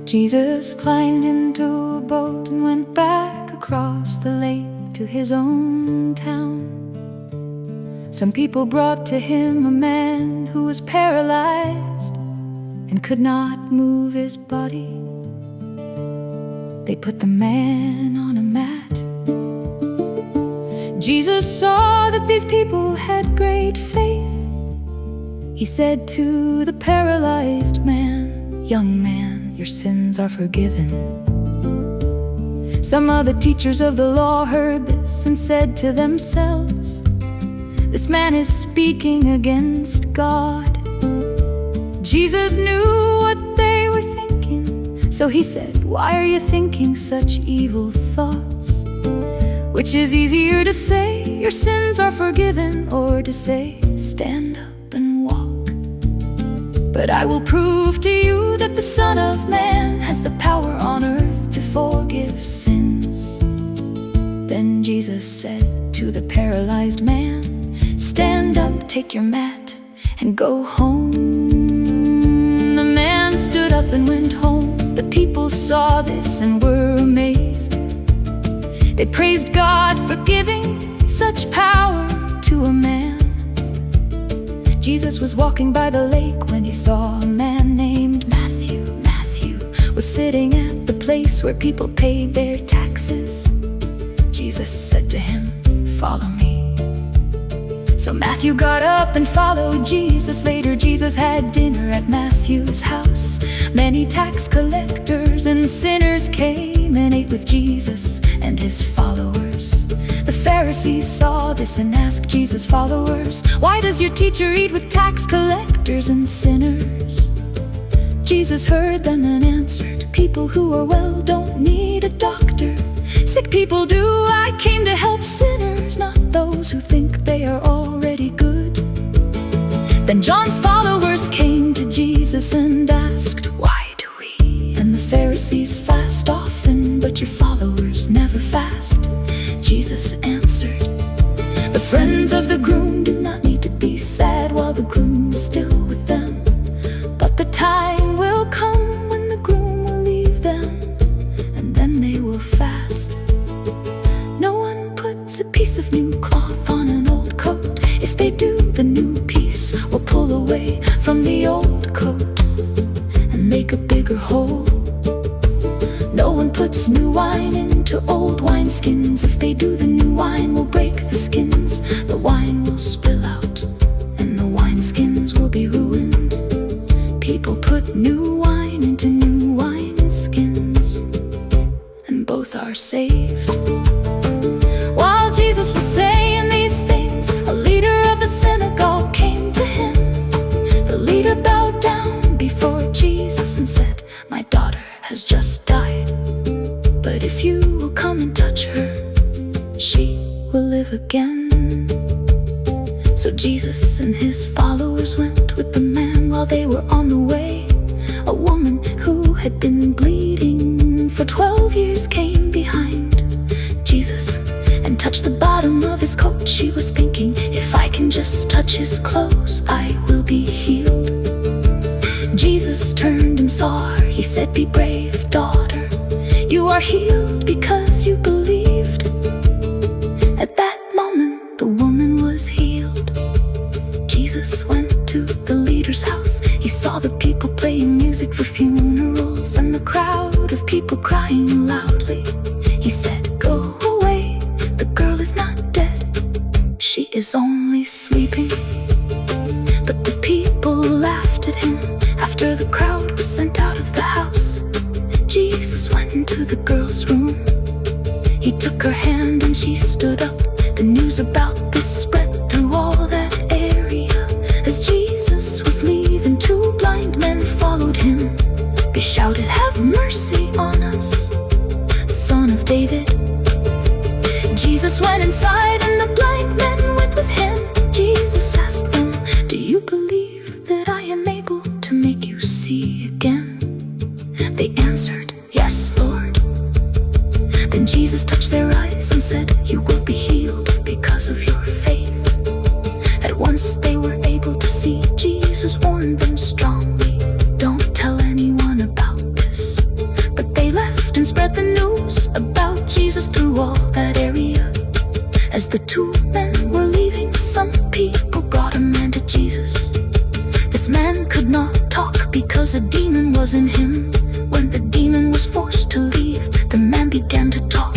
Jesus climbed into a boat and went back across the lake to his own town. Some people brought to him a man who was paralyzed and could not move his body. They put the man on a mat. Jesus saw that these people had great faith. He said to the paralyzed man, "Young man, your sins are forgiven." Some of the teachers of the law heard this and said to themselves, "This man is speaking against God." Jesus knew what they were thinking, so he said, "Why are you thinking such evil thoughts? Which is easier to say, 'Your sins are forgiven,' or to say, 'Stand up and walk'? But I will prove to you that the Son of Man has the power on earth to forgive sins." Then Jesus said to the paralyzed man, "Stand up, take your mat, and go home." The man stood up and went home. The people saw this and were amazed. They praised God for giving such power to a man. Jesus was walking by the lake when he saw a man named Matthew. Matthew was sitting at the place where people paid their taxes. Jesus said to him, "Follow me." So Matthew got up and followed Jesus. Later Jesus had dinner at Matthew's house. Many tax collectors and sinners came and ate with Jesus and his followers. The Pharisees saw this and asked Jesus' followers, "Why does your teacher eat with tax collectors and sinners?" Jesus heard them and answered, "People who are well don't need a doctor. Sick people do. I came to help sinners, not those who think they are already good." Then John's followers came to Jesus and asked, "Why do we and the Pharisees fast often, but your followers never fast?" Jesus answered, "The friends of the groom do not need to be sad while the groom is still with them. But the time will come when the groom will leave them, and then they will fast. No one puts a piece of new cloth on an old coat. If they do, the new piece will pull away from the old coat and make a bigger hole. No one puts new wine into old wineskins. If they do, the new wine will break the skins. The wine will spill out, and the wineskins will be ruined. People put new wine into new wineskins, and both are saved." While Jesus was saying these things, a leader of the synagogue came to him. The leader bowed down before Jesus and said, "My daughter has just died, but if you will come and touch her, she will live again." So Jesus and his followers went with the man. While they were on the way, a woman who had been bleeding for 12 years came behind Jesus and touched the bottom of his coat. She was thinking, "If I can just touch his clothes, I will be healed." Jesus turned and saw her. He said, "Be brave, daughter. You are healed because you believed." At that moment, the woman was healed. Jesus went to the leader's house. He saw the people playing music for funerals and the crowd of people crying loudly. He said, "Go away, the girl is not dead. She is only sleeping." But the people laughed at him. After the crowd was sent out of the house, Jesus went into the girl's room. He took her hand and she stood up. The news about this spread through all that area. As Jesus was leaving, 2 blind men followed him. They shouted, "Have mercy on us, Son of David." Jesus went inside and the blind men went with him. Jesus asked them, "Do you believe that I am able to make you see again?" They answered, "Yes, Lord." Then Jesus touched their eyes and said, "You will be healed because of your faith." At once they were able to see. Jesus warned them strongly, "Don't tell anyone about this." the two men were leaving, some people brought a man to Jesus. This man could not talk because a demon was in him. When the demon was forced to leave, the man began to talk.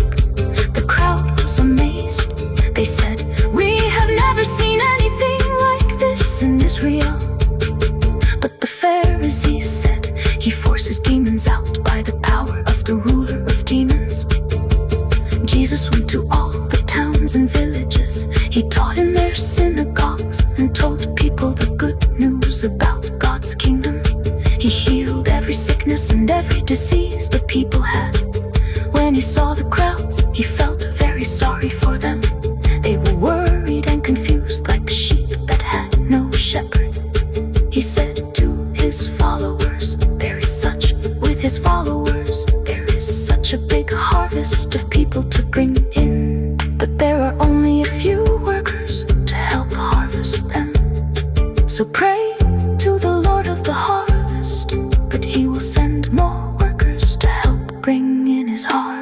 The crowd was amazed. They said, "We have never seen anything like this in Israel." But the Pharisees said, "He forces demons out by the power of the ruler of demons." Jesus went to all the towns and villages. He taught in their synagogues and told people the good news about God's kingdom. He healed every sickness and every disease the people had. When he saw the crowds, he felt very sorry for them. They were worried and confused like sheep that had no shepherd. He said to his followers, there is such a big harvest of people to bring in, but there are only a few workers to help harvest them. So pray to the Lord of the harvest, but he will send more workers to help bring in his harvest.